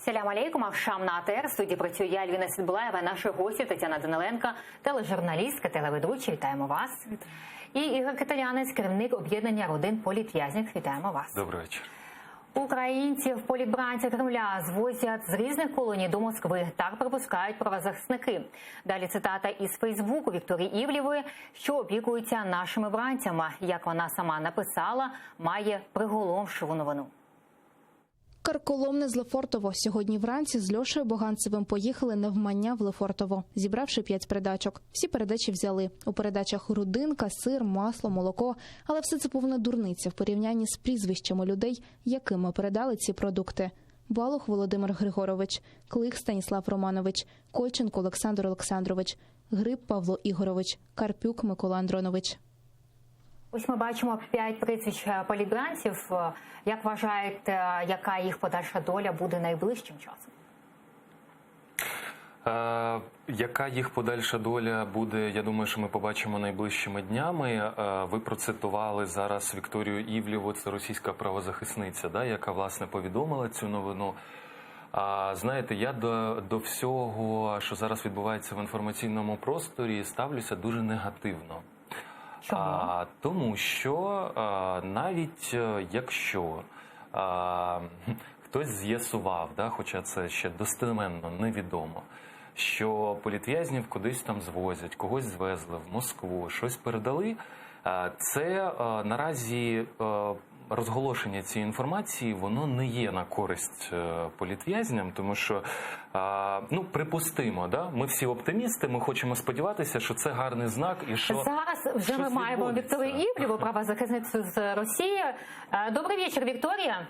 Салям алейкум, Авшам на АТР. В студії працює я, Альвіна Сідбулаєва, наші гості Тетяна Даниленко, тележурналістка, телеведуча. Вітаємо вас. І Ігор Киталянець, керівник об'єднання родин політв'язнів. Вітаємо вас. Добрий вечір. Українців політбранців Кремля звозять з різних колоній до Москви. Так припускають правозахисники. Далі цитата із Фейсбуку Вікторії Івлєвої, що опікується нашими бранцями. Як вона сама написала, має приголомшливу новину. Карколомне з Лефортово. Сьогодні вранці з Льошею Боганцевим поїхали навмання в Лефортово, зібравши 5 передачок. Всі передачі взяли. У передачах грудинка, сир, масло, молоко. Але все це повна дурниця в порівнянні з прізвищами людей, якими передали ці продукти. Балух Володимир Григорович, Клих Станіслав Романович, Кольченко Олександр Олександрович, Гриб Павло Ігорович, Карпюк Микола Андронович. Ось ми бачимо 5 прізвищ політбранців. Як вважаєте, яка їх подальша доля буде найближчим часом? Яка їх подальша доля буде, я думаю, що ми побачимо найближчими днями. Ви процитували зараз Вікторію Івлєву, це російська правозахисниця, да, яка, власне, повідомила цю новину. Знаєте, я до всього, що зараз відбувається в інформаційному просторі, ставлюся дуже негативно. Тому що навіть якщо хтось з'ясував, да, хоча це ще достеменно невідомо, що політв'язнів кудись там звозять, когось звезли в Москву, щось передали, це наразі розголошення цієї інформації, воно не є на користь політв'язням, тому що, ну, припустимо, да? Ми всі оптимісти, ми хочемо сподіватися, що це гарний знак і що зараз вже ми маємо Вікторію Івлєву, правозахисницю з Росії. Добрый вечер, Виктория.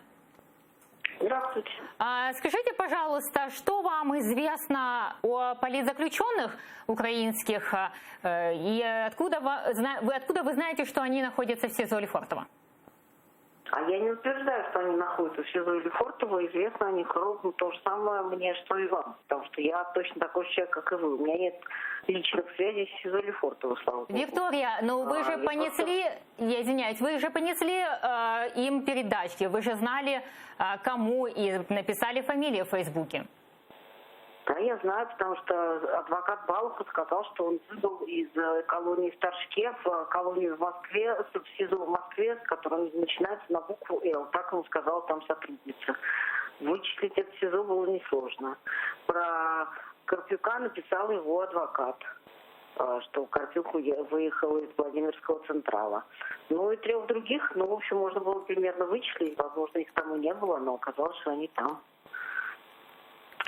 Здравствуйте. Скажите, пожалуйста, что вам известно о политзаключенных украинских и откуда вы знаете, что они находятся в СИЗО Лефортово? А я не утверждаю, что они находятся в СИЗО Лефортово. Известно о них ровно то же самое мне, что и вам. Потому что я точно такой же человек, как и вы. У меня нет личных связей с СИЗО Лефортово, слава богу. Виктория, ну вы же понесли, я извиняюсь, вы же понесли им передачки. Вы же знали, кому, и написали фамилии в Фейсбуке. Да, я знаю, потому что адвокат Балуха сказал, что он выбыл из колонии в Торжке в колонию в Москве, в СИЗО в Москве, которая начинается на букву «Л». Так ему сказала там сотрудница. Вычислить это СИЗО было несложно. Про Карпюка написал его адвокат, что Карпюк выехал из Владимирского Централа. Ну и 3 других, ну, в общем, можно было примерно вычислить. Возможно, их там и не было, но оказалось, что они там.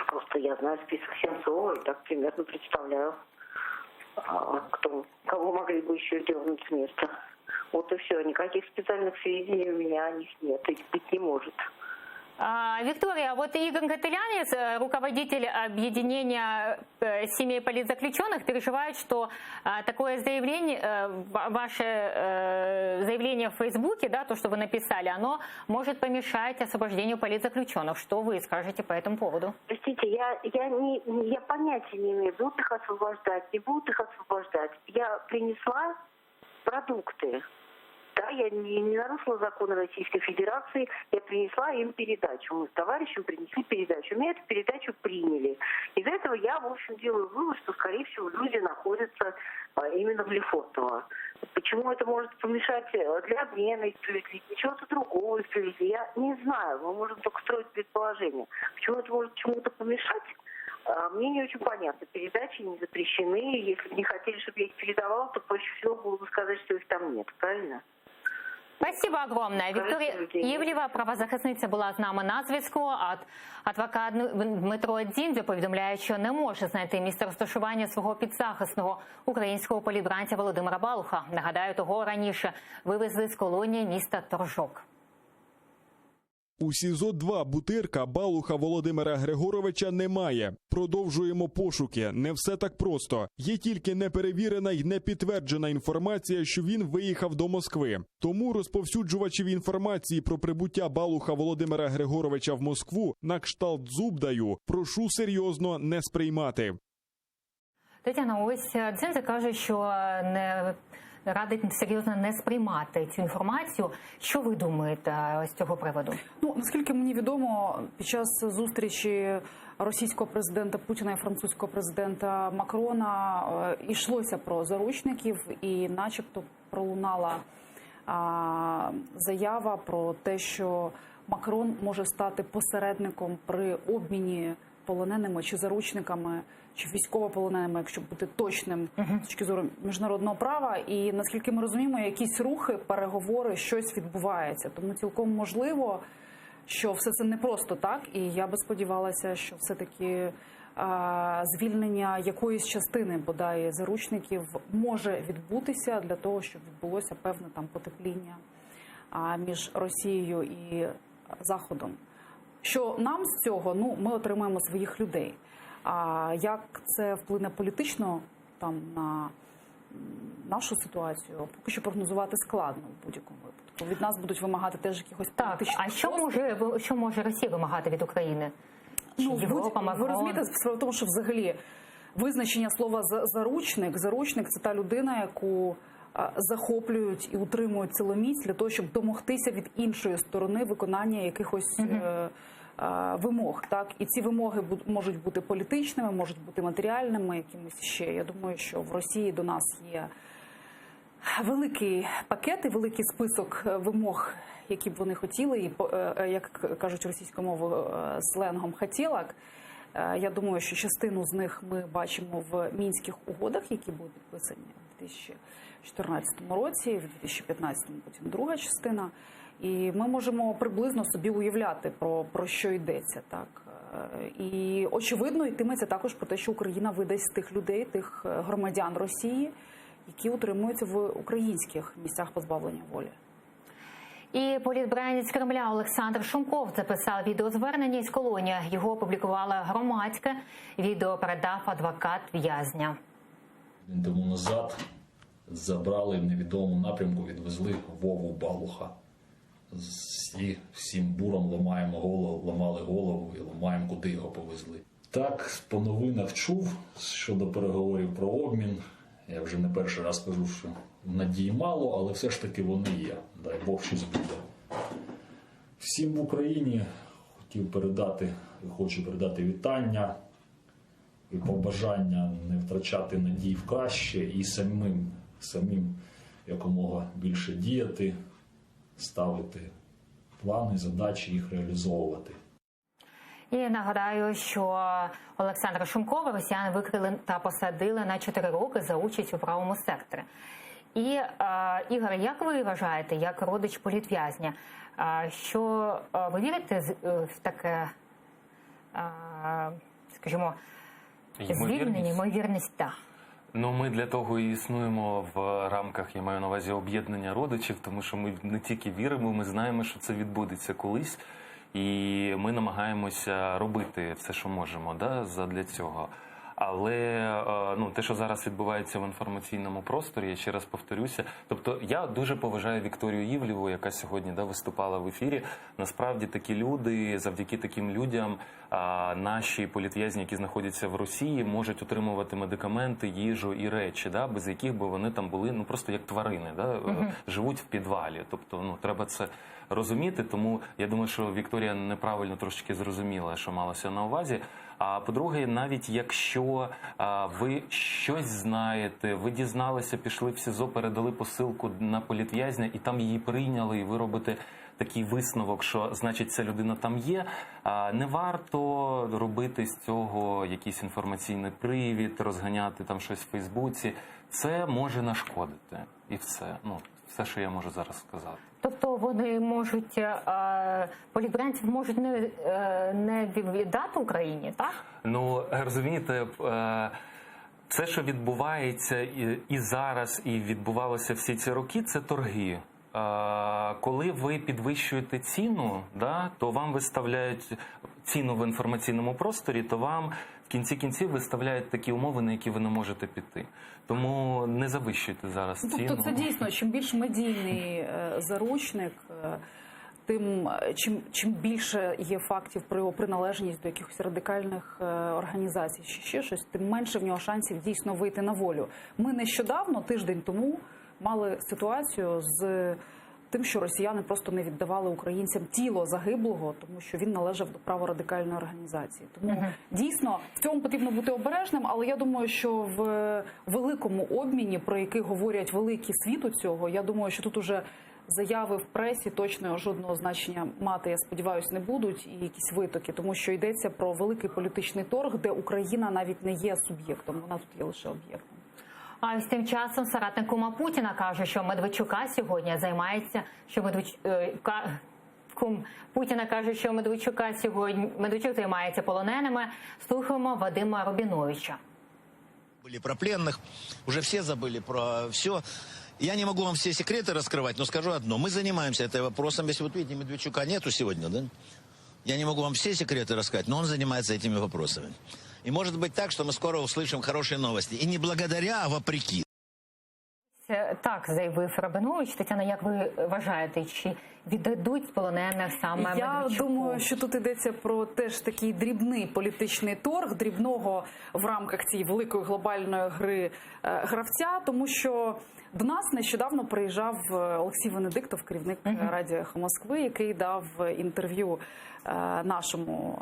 Просто я знаю список Сенцова и так примерно представляю, кого могли бы еще дернуть с места. Вот и все. Никаких специальных сведений у меня о них нет и быть не может. Виктория, вот Игорь Киталянец, руководитель объединения семей политзаключенных, переживает, что такое заявление, ваше заявление в Фейсбуке, да, то, что вы написали, оно может помешать освобождению политзаключенных. Что вы скажете по этому поводу? Простите, я понятия не имею, будут их освобождать, не будут их освобождать. Я принесла продукты. Да, я не нарушила законы Российской Федерации, я принесла им передачу. Мы с товарищем принесли передачу. Меня эту передачу приняли. Из этого я, в общем, делаю вывод, что, скорее всего, люди находятся именно в Лефортово. Почему это может помешать для обмена их привезли, чего-то другого их привезли, я не знаю. Мы можем только строить предположения. Почему это может чему-то помешать? Мне не очень понятно. Передачи не запрещены. Если бы не хотели, чтобы я их передавала, то проще всего было бы сказать, что их там нет. Правильно? Спасибо огромное. Вікторія Івлєва, правозахисниця, була з нами на зв'язку. А адвокат Дмитро Дзіндзьо повідомляє, що не може знайти місце розташування свого підзахисного українського політбранця Володимира Балуха. Нагадаю, того раніше вивезли з колонії міста Торжок. У СІЗО-2 Бутирка Балуха Володимира Григоровича немає. Продовжуємо пошуки. Не все так просто. Є тільки неперевірена й непідтверджена інформація, що він виїхав до Москви. Тому розповсюджувачів інформації про прибуття Балуха Володимира Григоровича в Москву на кшталт Дзубдаю прошу серйозно не сприймати. Тетяна, ось Дзіндзьо каже, що радить серйозно не сприймати цю інформацію. Що ви думаєте з цього приводу? Ну, наскільки мені відомо, під час зустрічі російського президента Путіна і французького президента Макрона йшлося про заручників, і начебто пролунала заява про те, що Макрон може стати посередником при обміні полоненими чи заручниками, чи військовополоненими, якщо бути точним з точки зору міжнародного права. І наскільки ми розуміємо, якісь рухи, переговори, щось відбувається. Тому цілком можливо, що все це не просто так. І я би сподівалася, що все-таки звільнення якоїсь частини, бодай, заручників може відбутися для того, щоб відбулося певне там потепління між Росією і Заходом. Що нам з цього? Ну, ми отримаємо своїх людей. А як це вплине політично там на нашу ситуацію, поки що прогнозувати складно в будь-якому випадку. Від нас будуть вимагати теж якихось політичних. Так, а що може Росія вимагати від України? Ну, ви розумієте, справа в тому, що взагалі визначення слова заручник – це та людина, яку захоплюють і утримують силоміць для того, щоб домогтися від іншої сторони виконання якихось вимог. Так? І ці вимоги можуть бути політичними, можуть бути матеріальними, якимись ще. Я думаю, що в Росії до нас є великий пакет і великий список вимог, які б вони хотіли, і, як кажуть російською мовою, сленгом «хотілок». Я думаю, що частину з них ми бачимо в Мінських угодах, які були підписані у 2014 році, в 2015 потім друга частина. І ми можемо приблизно собі уявляти, про що йдеться. Так? І, очевидно, йтиметься також про те, що Україна видасть тих людей, тих громадян Росії, які утримуються в українських місцях позбавлення волі. І політбранець Кремля Олександр Шумков записав відеозвернення із колонії. Його опублікувала громадське. Відео передав адвокат в'язня. Тому назад забрали в невідомому напрямку, відвезли Вову Балуха. Всім буром ламали голову і ламаємо, куди його повезли. Так, по новинах чув щодо переговорів про обмін. Я вже не перший раз кажу, що надії мало, але все ж таки вони є. Дай Бог, щось буде. Всім в Україні хочу передати вітання і побажання не втрачати надій в краще і самим якомога більше діяти, ставити плани, задачі, їх реалізовувати. І нагадаю, що Олександра Шумкова росіяни викрили та посадили на 4 роки за участь у правому секторі. І, Ігор, як ви вважаєте, як родич політв'язня, що ви вірите в таке, скажімо, звільнення, ймовірність? Так. Ну, ми для того і існуємо в рамках, я маю на увазі, об'єднання родичів, тому що ми не тільки віримо, ми знаємо, що це відбудеться колись. І ми намагаємося робити все, що можемо, задля цього. Але те, що зараз відбувається в інформаційному просторі, я ще раз повторюся. Тобто я дуже поважаю Вікторію Івлєву, яка сьогодні виступала в ефірі. Насправді такі люди, завдяки таким людям, наші політв'язні, які знаходяться в Росії, можуть отримувати медикаменти, їжу і речі, без яких би вони там були просто як тварини, живуть в підвалі. Тобто треба це розуміти, тому я думаю, що Вікторія неправильно трошки зрозуміла, що малося на увазі. А по-друге, навіть якщо ви щось знаєте, ви дізналися, пішли в СІЗО, передали посилку на політв'язня, і там її прийняли, і ви робите такий висновок, що, значить, ця людина там є, не варто робити з цього якийсь інформаційний привід, розганяти там щось в Фейсбуці. Це може нашкодити. І все. Все, що я можу зараз сказати. Тобто вони можуть, політбранців можуть не віддати Україні, так? Ну, розумієте, все, що відбувається і зараз, і відбувалося всі ці роки, це торги. Коли ви підвищуєте ціну, то вам виставляють ціну в інформаційному просторі, то вам в кінці кінців виставляють такі умови, на які ви не можете піти. Тому не завищуйте зараз ціну. Тобто це дійсно, чим більш медійний заручник, тим чим більше є фактів про його приналежність до якихось радикальних організацій чи ще щось, тим менше в нього шансів дійсно вийти на волю. Ми нещодавно, тиждень тому, мали ситуацію з тим, що росіяни просто не віддавали українцям тіло загиблого, тому що він належав до праворадикальної організації. Тому дійсно в цьому потрібно бути обережним, але я думаю, що в великому обміні, про який говорять великі світу цього, я думаю, що тут уже заяви в пресі точно жодного значення мати, я сподіваюся, не будуть, і якісь витоки, тому що йдеться про великий політичний торг, де Україна навіть не є суб'єктом, вона тут є лише об'єктом. А ось тим часом соратник кума Путіна каже, що Медведчука сьогодні займається, кум Путіна каже, що Медведчук займається полоненими. Слухаємо Вадима Рубіновича. Были про пленных, уже все забыли про все. Я не могу вам все секреты раскрывать, но скажу одно. Мы занимаемся этим вопросом. Если вот видите, Медведчука нету сегодня, да? Я не могу вам все секреты рассказать, но он занимается этими вопросами. И может быть так, что мы скоро услышим хорошие новости. И не благодаря, а вопреки. Так заявив Рабинович. Тетяна, як ви вважаєте, чи віддадуть полонених саме Медведчуку? Я думаю, що тут йдеться про теж такий дрібний політичний торг, дрібного в рамках цієї великої глобальної гри гравця, тому що до нас нещодавно приїжджав Олексій Венедиктов, керівник Радіо «Ехо Москви», який дав інтерв'ю нашому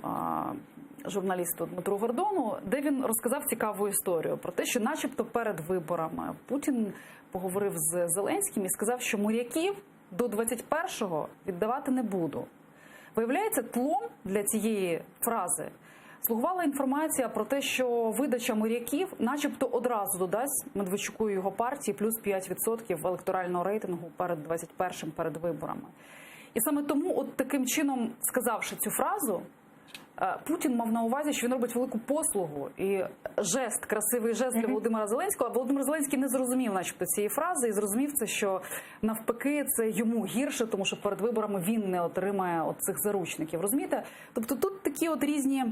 журналісту Дмитру Гордону, де він розказав цікаву історію про те, що начебто перед виборами Путін поговорив з Зеленським і сказав, що моряків до 21-го віддавати не буду. Виявляється, тлом для цієї фрази слугувала інформація про те, що видача моряків начебто одразу додасть Медведчуку і його партії плюс 5% електорального рейтингу перед 21-м, перед виборами. І саме тому, от таким чином, сказавши цю фразу, Путін мав на увазі, що він робить велику послугу і жест, красивий жест для Володимира Зеленського. А Володимир Зеленський не зрозумів начебто цієї фрази і зрозумів це, що навпаки це йому гірше, тому що перед виборами він не отримає от цих заручників. Розумієте? Тобто тут такі от різні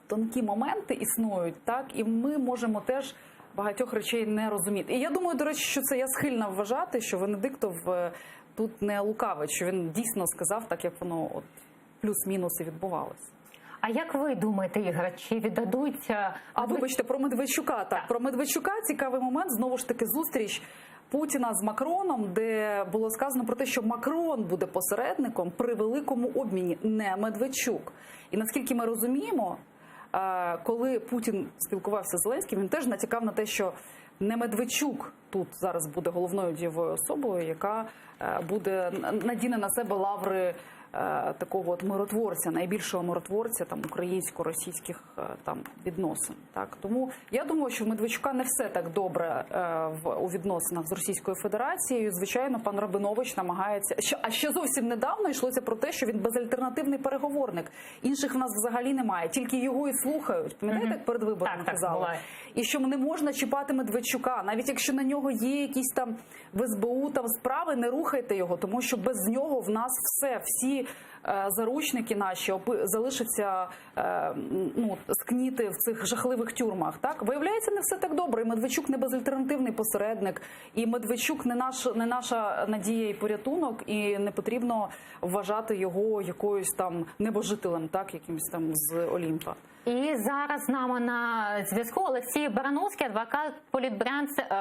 тонкі моменти існують, так, і ми можемо теж багатьох речей не розуміти. І я думаю, до речі, що це я схильна вважати, що Венедиктов тут не лукавить, що він дійсно сказав так, як воно от плюс-мінус і відбувалося. А як ви думаєте, Ігор, чи віддадуть... Вибачте, про Медведчука. Так, про Медведчука цікавий момент, знову ж таки, зустріч Путіна з Макроном, де було сказано про те, що Макрон буде посередником при великому обміні, не Медведчук. І наскільки ми розуміємо, коли Путін спілкувався з Зеленським, він теж натякав на те, що не Медведчук тут зараз буде головною дієвою особою, яка буде надіне на себе лаври такого от миротворця, найбільшого миротворця там українсько-російських там відносин. Так, тому я думаю, що в Медведчука не все так добре у відносинах з Російською Федерацією. Звичайно, пан Рабинович намагається. А ще зовсім недавно йшлося про те, що він безальтернативний переговорник. Інших в нас взагалі немає, тільки його і слухають. Пам'ятаєте, як перед виборами казали? І що не можна чіпати Медведчука, навіть якщо на нього є якісь там в СБУ там справи, не рухайте його, тому що без нього в нас всі заручники наші залишаться скніти в цих жахливих тюрмах. Так? Виявляється, не все так добре. І Медведчук не безальтернативний посередник, і Медведчук не наша надія і порятунок, і не потрібно вважати його якоюсь там небожителем, так, якимось там з Олімпа. І зараз з нами на зв'язку Олексій Барановський, адвокат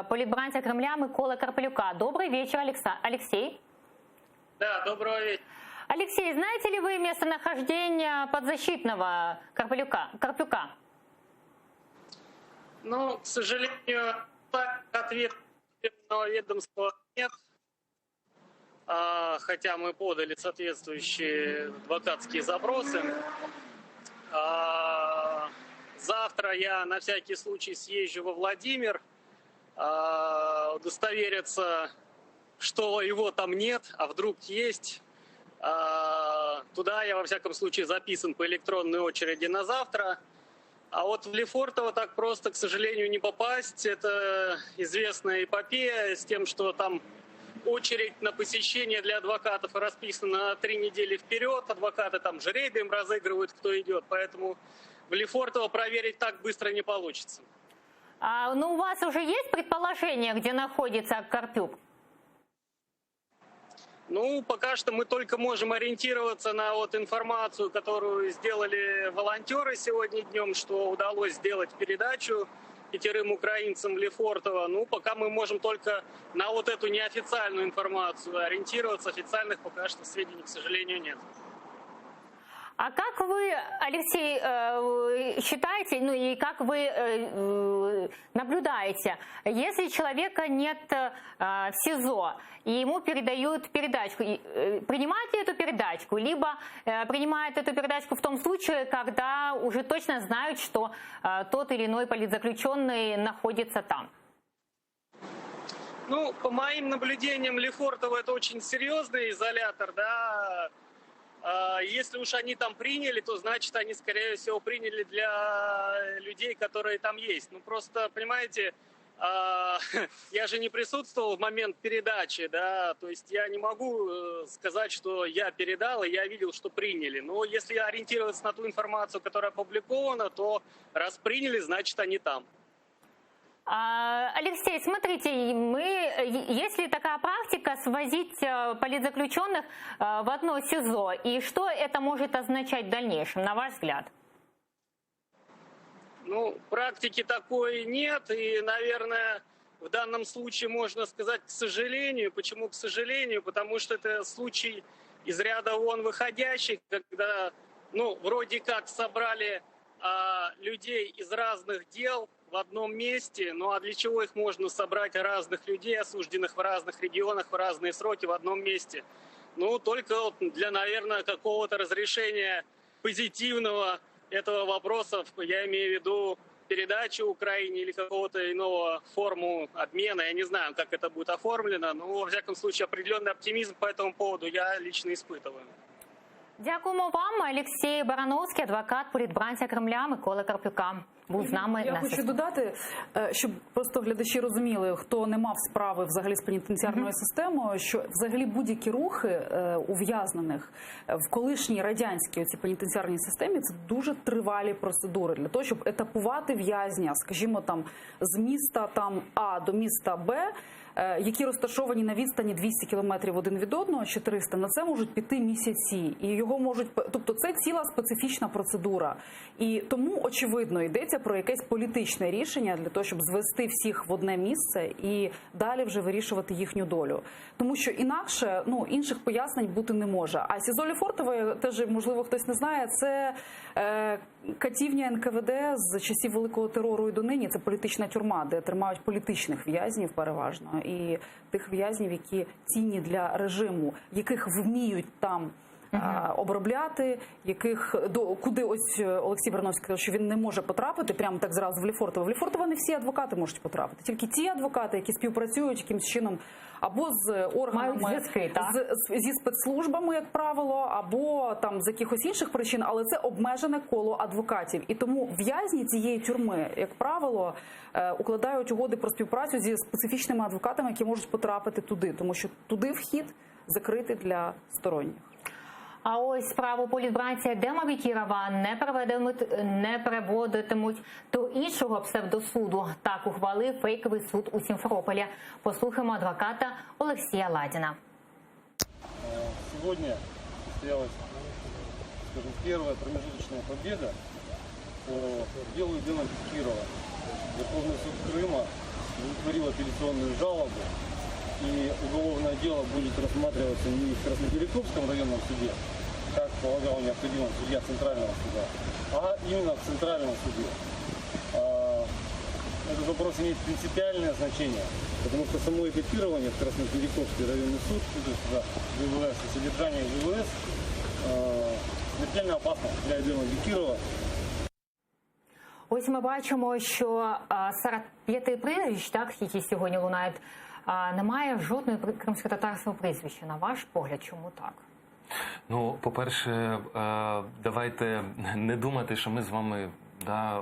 політбранця Кремля Миколи Карпелюка. Добрый вечер, Алексей. Да, доброго вечера. Алексей, знаете ли вы местонахождение подзащитного Карпюка? Ну, к сожалению, ответа ведомства нет. Хотя мы подали соответствующие адвокатские запросы. Завтра я на всякий случай съезжу во Владимир, удостовериться, что его там нет, а вдруг есть. Туда я, во всяком случае, записан по электронной очереди на завтра. А вот в Лефортово так просто, к сожалению, не попасть. Это известная эпопея с тем, что там очередь на посещение для адвокатов расписана на 3 недели вперед. Адвокаты там жребием разыгрывают, кто идет. Поэтому в Лефортово проверить так быстро не получится. У вас уже есть предположение, где находится Карпюк? Ну, пока что мы только можем ориентироваться на вот информацию, которую сделали волонтеры сегодня днем, что удалось сделать передачу 5 украинцам в Лефортово. Ну, пока мы можем только на вот эту неофициальную информацию ориентироваться. Официальных пока что сведений, к сожалению, нет. А как вы, Алексей, считаете, ну и как вы наблюдаете, если человека нет в СИЗО, и ему передают передачку, принимает ли эту передачку, либо принимает эту передачку в том случае, когда уже точно знают, что тот или иной политзаключенный находится там? Ну, по моим наблюдениям, Лефортово это очень серьезный изолятор, да. Если уж они там приняли, то значит они, скорее всего, приняли для людей, которые там есть. Ну, просто, понимаете, я же не присутствовал в момент передачи, да, то есть я не могу сказать, что я передал, и я видел, что приняли. Но если ориентироваться на ту информацию, которая опубликована, то раз приняли, значит они там. Алексей, смотрите, есть ли такая практика свозить политзаключенных в одно СИЗО? И что это может означать в дальнейшем, на ваш взгляд? Ну, практики такой нет. И, наверное, в данном случае можно сказать к сожалению. Почему к сожалению? Потому что это случай из ряда вон выходящий, когда, ну, вроде как собрали людей из разных дел в одном месте, ну а для чего их можно собрать, разных людей, осужденных в разных регионах, в разные сроки в одном месте? Ну, только для, наверное, какого-то разрешения позитивного этого вопроса, я имею в виду передачу Украине или какого-то иного форму обмена. Я не знаю, как это будет оформлено, но, во всяком случае, определенный оптимизм по этому поводу я лично испытываю. Дякуємо вам. Олексій Барановський, адвокат політбранця Кремля Миколи Карпюка, був з нами. Я хочу додати, щоб просто глядачі розуміли, хто не мав справи взагалі з пенітенціарною системою, що взагалі будь-які рухи ув'язнених в колишній радянській оцій пенітенціарній системі – це дуже тривалі процедури для того, щоб етапувати в'язня, скажімо, там з міста там А до міста Б, які розташовані на відстані 200 кілометрів один від одного, чи 300, на це можуть піти місяці. І його можуть, тобто це ціла специфічна процедура. І тому, очевидно, йдеться про якесь політичне рішення для того, щоб звести всіх в одне місце і далі вже вирішувати їхню долю. Тому що інакше, ну, інших пояснень бути не може. А СІЗО Лефортово, теж, можливо, хтось не знає, це катівня НКВД з часів Великого терору і донині. Це політична тюрма, де тримають політичних в'язнів переважно. І тих в'язнів, які цінні для режиму, яких вміють там обробляти, яких куди ось Олексій Барановський сказав, що він не може потрапити прямо так зразу в Лефортово. В Лефортово не всі адвокати можуть потрапити, тільки ті адвокати, які співпрацюють якимось чином або з органами, зі спецслужбами, як правило, або там з якихось інших причин, але це обмежене коло адвокатів. І тому в'язні цієї тюрми, як правило, укладають угоди про співпрацю зі специфічними адвокатами, які можуть потрапити туди, тому що туди вхід закритий для сторонніх. А ось справу політбранця Артема Бекірова не переводитимуть до іншого псевдосуду. Так ухвалив фейковий суд у Сімферополі. Послухаємо адвоката Олексія Ладіна. Сьогодні состоялась, скажем, первая промежуточная победа по делу Артема Бекірова. Верховный суд Крыма удовлетворил апелляционную жалобу, и уголовное дело будет рассматриваться не в Краснодеревковском районном суде, как полагал необходимо судья Центрального суда, а именно в Центральном суде. Этот вопрос имеет принципиальное значение, потому что само этапирование в Краснодеревковский районный суд, ВВС и содержание ВВС смертельно опасно для Артема Бекірова. Ось ми бачимо, що серед 5 прізвищ, так, які сьогодні лунають, немає жодної кримськотатарського прізвища. На ваш погляд, чому так? Ну, по-перше, давайте не думати, що ми з вами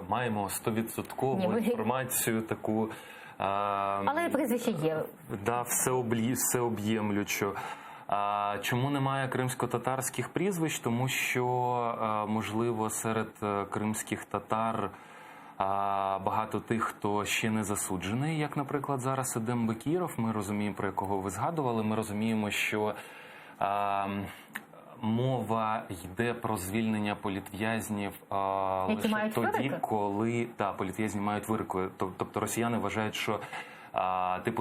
маємо 100% інформацію таку. Але прізвище є. Всеоб'ємлючу. Чому немає кримсько-татарських прізвищ? Тому що, можливо, серед кримських татар багато тих, хто ще не засуджений, як, наприклад, зараз Артем Бекіров. Ми розуміємо, про якого ви згадували. Ми розуміємо, що Мова йде про звільнення політв'язнів Які лише мають тоді, вироки? коли політв'язні мають вироки. Тобто росіяни вважають, що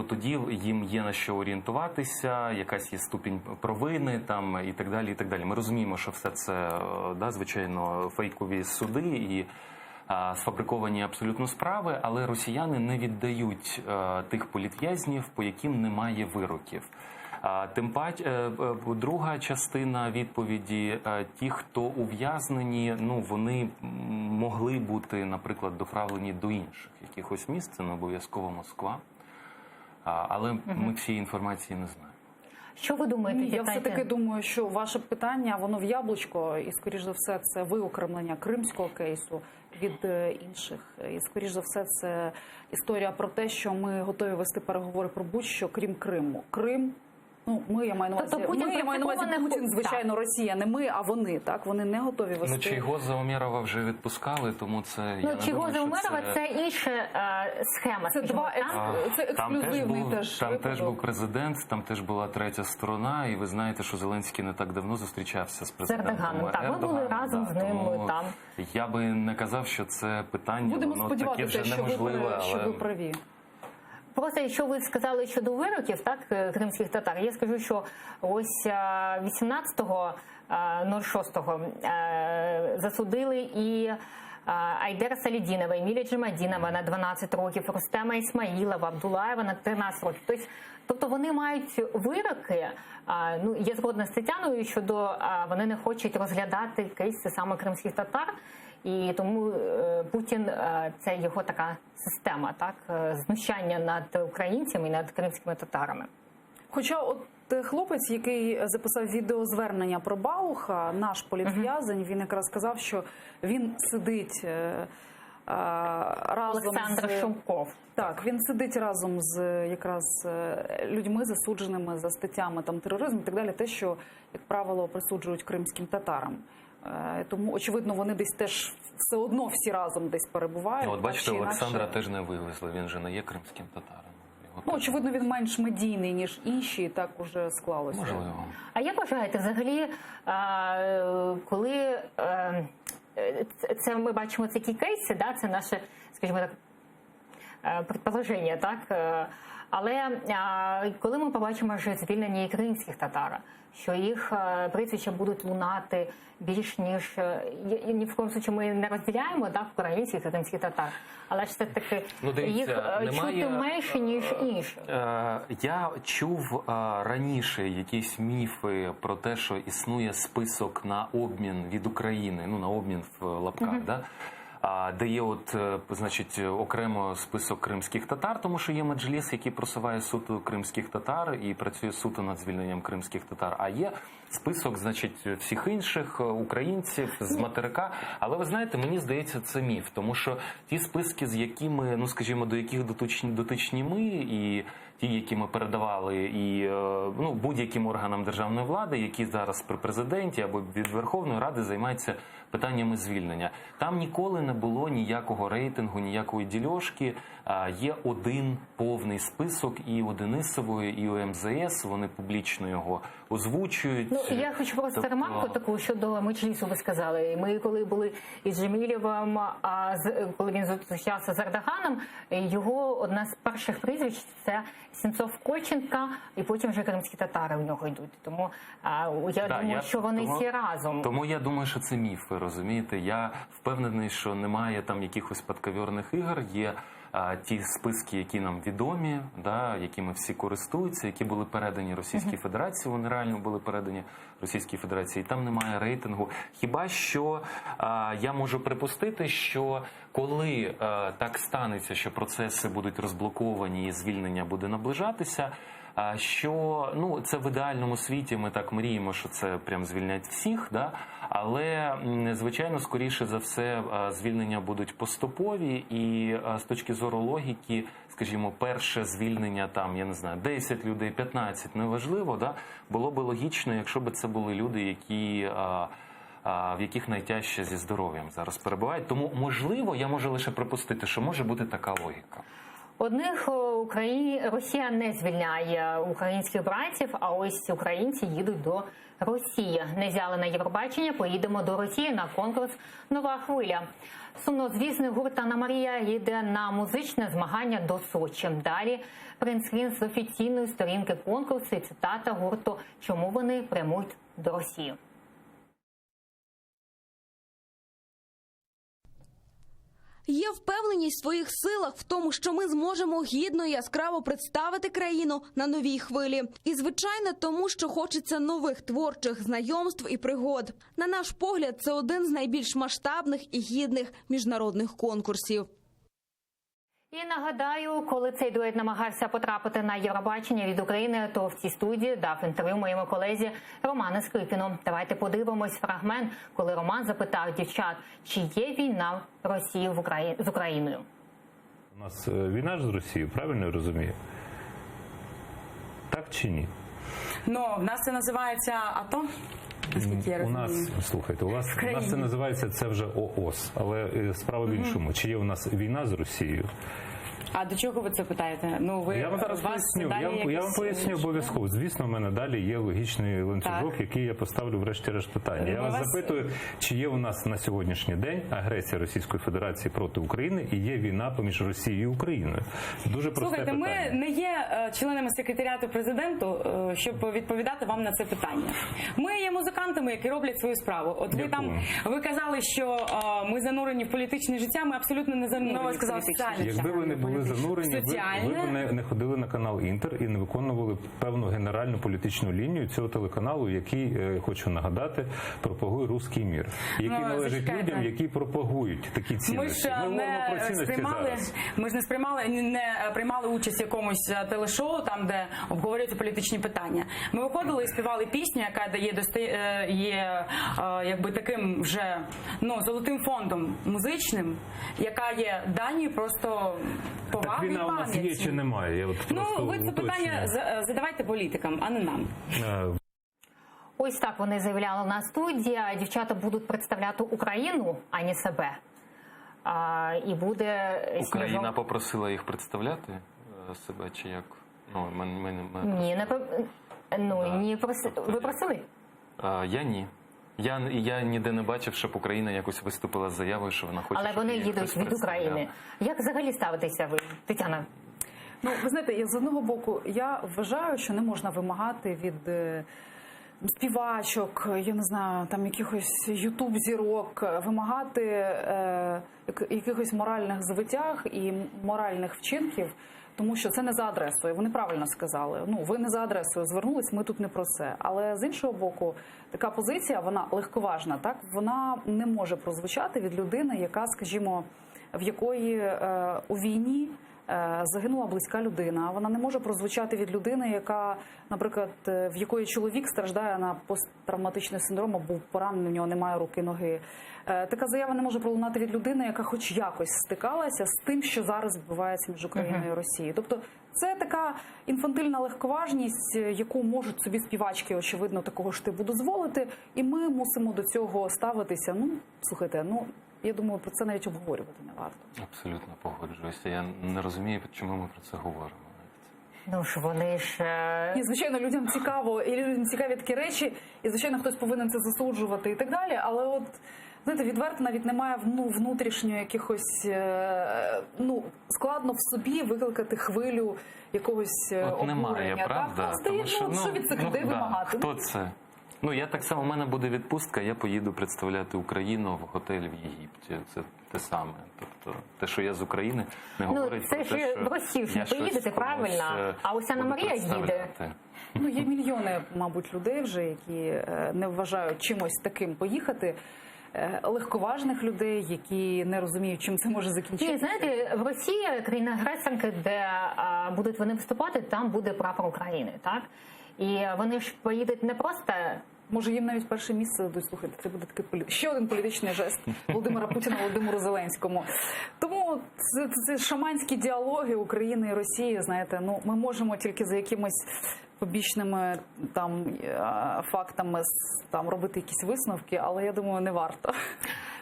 тоді їм є на що орієнтуватися, якась є ступінь провини там і так далі. І так далі. Ми розуміємо, що все це звичайно фейкові суди і сфабриковані абсолютно справи, але росіяни не віддають тих політв'язнів, по яким немає вироків. Тим паче, друга частина відповіді, ті, хто ув'язнені, вони могли бути, наприклад, доправлені до інших якихось місць, це не обов'язково Москва, але ми всієї інформації не знаємо. Що ви думаєте? Я все-таки думаю, що ваше питання, воно в яблучко, і, скоріш за все, це виокремлення кримського кейсу від інших. І, скоріш за все, це історія про те, що ми готові вести переговори про будь-що, крім Криму. Крим, я маю на увазі, Путін, звичайно, Росія, не ми, а вони, так? Вони не готові вести. Чийгоза Умєрова вже відпускали, тому це, я не думаю, Чийгоза Умєрова – це інша схема. Це це ексклюзивний там теж був президент, там теж була третя сторона, і ви знаєте, що Зеленський не так давно зустрічався з президентом Ердоганом. Так, ми були разом з ним там. Я би не казав, що це питання, воно таке вже неможливе, що ви праві. Просто, що ви сказали щодо вироків, так, кримських татар, я скажу, що ось 18.06 засудили і Айдера Салідінова, Еміля Джемадінова на 12 років, Рустема Ісмаїлова, Абдулаєва на 13 років. Тобто вони мають вироки, я згодна з Тетяною, щодо вони не хочуть розглядати кейси саме кримських татар, і тому Путін – це його така система, так, знущання над українцями і над кримськими татарами. Хоча от хлопець, який записав відеозвернення про Балуха, наш політв'язень, він якраз сказав, що він сидить разом Олександр Шумков. Так, він сидить разом з якраз людьми, засудженими за статтями тероризм і так далі, те, що, як правило, присуджують кримським татарам. Тому, очевидно, вони десь теж все одно всі разом десь перебувають. От бачите, Олександра теж не вивезли, він же не є кримським татаром. Очевидно, він менш медійний, ніж інші, і так уже склалося. Можливо. А як вважаєте, взагалі, коли це ми бачимо такі кейси, це наше, скажімо так, предположення, так? Але коли ми побачимо вже звільнення і кримських татар, що їх прізвища будуть лунати більш ніж... Ні в коєму случаю ми не розділяємо українських та кримських татар, але ж все-таки їх чути менше, ніж інших. Я чув раніше якісь міфи про те, що існує список на обмін від України, на обмін в лапках, де є окремо список кримських татар, тому що є меджліс, який просуває суто кримських татар і працює суто над звільненням кримських татар. А є список, всіх інших українців з материка. Але ви знаєте, мені здається, це міф, тому що ті списки, з якими, скажімо, до яких дотичні ми, і ті, які ми передавали і будь-яким органам державної влади, які зараз при президенті або від Верховної Ради займаються питаннями звільнення. Там ніколи не було ніякого рейтингу, ніякої дільошки. Є один повний список і у Денисової, і у МЗС. Вони публічно його озвучують. Я хочу просто ремарку таку щодо меджлісу, ви сказали. Ми коли були із Джемілєвим, коли він зустрічався з Ердоганом, його одна з перших прізвищ – це Сенцов-Кольченка, і потім вже кримські татари в нього йдуть. Тому я думаю, що вони всі разом. Тому я думаю, що це міф, ви розумієте. Я впевнений, що немає там якихось подковірних ігор, є ті списки, які нам відомі, якими всі користуються, які були передані Російській Федерації, вони реально були передані Російській Федерації, і там немає рейтингу. Хіба що я можу припустити, що коли так станеться, що процеси будуть розблоковані і звільнення буде наближатися, що це в ідеальному світі, ми так мріємо, що це прям звільнять всіх, але, звичайно, скоріше за все, звільнення будуть поступові, і з точки зору логіки, скажімо, перше звільнення, 10 людей, 15, неважливо, було би логічно, якщо б це були люди, в яких найтяжче зі здоров'ям зараз перебувають. Тому, можливо, я можу лише припустити, що може бути така логіка. Одних Росія не звільняє українських бранців, а ось українці їдуть до Росії. Не взяли на Євробачення, поїдемо до Росії на конкурс «Нова хвиля». Сумнозвісний гурт «Анна Марія» їде на музичне змагання до Сочі. Далі принтскрін з офіційної сторінки конкурсу і цитата гурту «Чому вони прямують до Росії». Є впевненість в своїх силах в тому, що ми зможемо гідно і яскраво представити країну на новій хвилі. І, звичайно, тому, що хочеться нових творчих знайомств і пригод. На наш погляд, це один з найбільш масштабних і гідних міжнародних конкурсів. І нагадаю, коли цей дует намагався потрапити на Євробачення від України, то в цій студії дав інтерв'ю моєму колезі Роману Скрипіну. Давайте подивимось фрагмент, коли Роман запитав дівчат, чи є війна Росії з Україною. У нас війна ж з Росією, правильно я розумію? Так чи ні? Ну, в нас це називається АТО. У нас, слухайте, у нас це називається, це вже ООС, але справа в іншому. Чи є у нас війна з Росією? А до чого ви це питаєте? Ну, ви, я вам зараз поясню. Я вам поясню обов'язково. Звісно, в мене далі є логічний ланцюжок, який я поставлю врешті-решт питання. Я вас запитую, чи є у нас на сьогоднішній день агресія Російської Федерації проти України і є війна поміж Росією і Україною? Дуже просте питання. Слухайте, ми не є членами секретаріату президенту, щоб відповідати вам на це питання. Ми є музикантами, які роблять свою справу. От ви казали, що ми занурені в політичне життя, ми абсолютно не занурені в політичне життя. Якби ви не були занурені, ви б не ходили на канал Інтер і не виконували певну генеральну політичну лінію цього телеканалу, який, хочу нагадати, пропагує руський мір, який належить людям, які пропагують такі цінності. Ми ж не приймали участь в якомусь телешоу, там, де обговорюються політичні питання. Ми виходили і співали пісню, яка є якби таким вже золотим фондом музичним, яка є дані просто поваги і війна у нас є чи немає? Ви це питання задавайте політикам, а не нам. Ось так вони заявляли на студії. Дівчата будуть представляти Україну, а не себе. І буде Україна попросила їх представляти себе, чи як? Ні, ви просили? Я ні. Я ніде не бачив, щоб Україна якось виступила з заявою, що вона хоче. Але вони їдуть від України. Як взагалі ставитеся ви, Тетяна? Ну, ви знаєте, з одного боку, я вважаю, що не можна вимагати від співачок, я не знаю, там якихось ютуб-зірок, вимагати якихось моральних звитяг і моральних вчинків, тому що це не за адресою. Вони правильно сказали. Ви не за адресою звернулись, ми тут не про це. Але з іншого боку, така позиція, вона легковажна, так? Вона не може прозвучати від людини, яка, скажімо, в якої у війні загинула близька людина. Вона не може прозвучати від людини, яка, наприклад, в якої чоловік страждає на посттравматичний синдром, або був поранений, в нього немає руки, ноги. Така заява не може пролунати від людини, яка хоч якось стикалася з тим, що зараз відбувається між Україною і Росією. Тобто це така інфантильна легковажність, яку можуть собі співачки, очевидно, такого ж типу дозволити, і ми мусимо до цього ставитися. Слухайте, я думаю, про це навіть обговорювати не варто. Абсолютно погоджуюся. Я не розумію, чому ми про це говоримо. Вони ж... Ні, звичайно, людям цікаво, і людям цікаві такі речі, і, звичайно, хтось повинен це засуджувати і так далі, але знаєте, відверто навіть немає внутрішньо якихось, складно в собі викликати хвилю якогось обурення. Немає, правда? Що від цих людей вимагати? Хто це? Я так само, у мене буде відпустка, я поїду представляти Україну в готелі в Єгипті. Це те саме. Тобто, те, що я з України, не говорить про те, що це ж в Росію ж не поїдете, правильно? А ось Анна Марія їде. Є мільйони, мабуть, людей вже, які не вважають чимось таким поїхати. Легковажних людей, які не розуміють, чим це може закінчитися. Ні, знаєте, в Росії, країна-агресорка, де будуть вони виступати, там буде прапор України, так? І вони ж поїдуть не просто... Може, їм навіть перше місце дадуть, слухайте, це буде такий ще один політичний жест Володимира Путіна Володимиру Зеленському. Тому це шаманські діалоги України і Росії, знаєте, ми можемо тільки за якимось побічними фактами робити якісь висновки, але я думаю, не варто.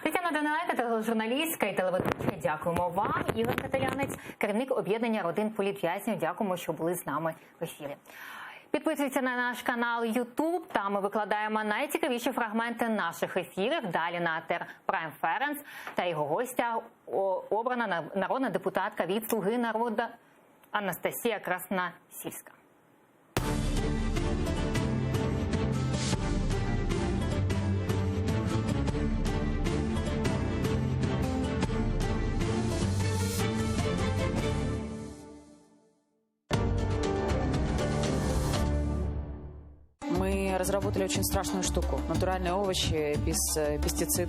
Тетяна Данилайка, тележурналістка і телеведуча. Дякуємо вам. Ігор Кателянець, керівник об'єднання родин політв'язнів. Дякуємо, що були з нами в ефірі. Підписуйтеся на наш канал YouTube, там ми викладаємо найцікавіші фрагменти наших ефірів. Далі на ТР Прайм Ференс та його гостя обрана народна депутатка від «Слуги народу» Анастасія Красносільська. Мы разработали очень страшную штуку. Натуральные овощи без пестицидов.